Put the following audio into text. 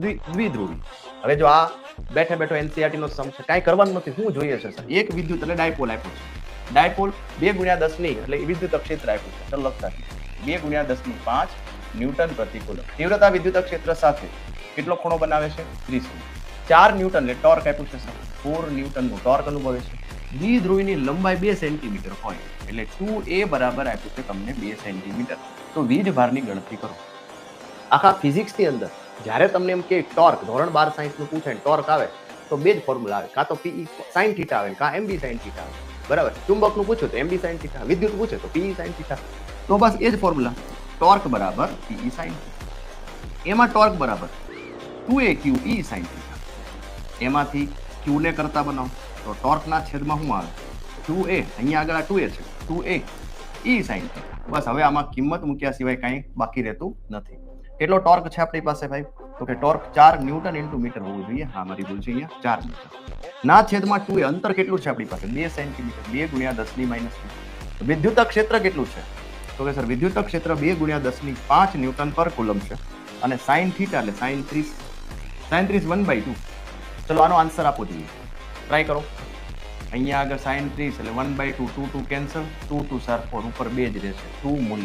દ્વિધ્રુવી. હવે જો આ બેઠો એનસીઆરટી નો સમ છે, કાંઈ કરવાનું નથી. શું જોઈએ છે સર? એક વિદ્યુત એટલે ડાયપોલ આપ્યું છે. ડાયપોલ 2 × 10 એટલે વિદ્યુત ક્ષેત્ર આપ્યું છે. ચલો લખતા 2 × 10⁵ ન્યૂટન પ્રતિ કુલમ. તીવ્રતા વિદ્યુત ક્ષેત્ર સાથે કેટલો ખૂણો બનાવે છે? 30. 4 ન્યૂટન એટલે ટોર્ક આપ્યું છે સર. 4 ન્યૂટનનું ટોર્ક અનુભવે છે. દ્વિધ્રુવીની લંબાઈ 2 સેન્ટીમીટર હોય એટલે 2a બરાબર આપ્યું છે તમને 2 સેન્ટીમીટર. તો વીજભારની ગણતરી કરો. આખા ફિઝિક્સની અંદર જ્યારે તમને એમ કે ટોર્ક, ધોરણ 12 સાયન્સનું પૂછે ટોર્ક આવે તો બે જ ફોર્મ્યુલા આવે, કાં તો પીઈ સાઇન થીટા આવે, કાં એમબી સાઇન થીટા આવે. બરાબર? ચુંબકનું પૂછ્યું તો એમબી સાઇન થીટા, વિદ્યુત પૂછે તો પીઈ સાઇન થીટા. તો બસ એ જ ફોર્મ્યુલા, ટોર્ક બરાબર પીઈ સાઇન થીટા. એમાં ટોર્ક બરાબર 2a q e sine theta. એમાંથી q ને કરતા બનાવો તો ટોર્કના છેદમાં શું આવે? 2a. અહીંયા આગળ આ 2a છે, 2a e સાઇન થીટા. બસ હવે આમાં કિંમત મૂક્યા સિવાય કાંઈ બાકી રહેતું નથી. કેટલો ટોર્ક છે આપણી પાસે ભાઈ? તો કે ટોર્ક 4 ન્યૂટન ઇન્ટુ મીટર હોવું જોઈએ. હા, મારી ભૂલ છે, અહીંયા 4 ન્યૂટન ના છેદમાં 2a. અંતર કેટલું છે આપણી પાસે? 2 સેન્ટીમીટર. 2 × 10⁻². વિદ્યુત ક્ષેત્ર કેટલું છે? તો કે સર વિદ્યુત ક્ષેત્ર 2 × 10⁵ ન્યૂટન પર કુલમ છે. અને સાઇન થીટા એટલે સાઇન 30 1/2. ચલો આનો આન્સર આપો જોઈએ, ટ્રાય કરો. અહીંયા આગળ સાઇન 30 એટલે 1/2, 2 2 કેન્સલ, 2 2 4 4 ઉપર 2 જ રહેશે. 2 મિલી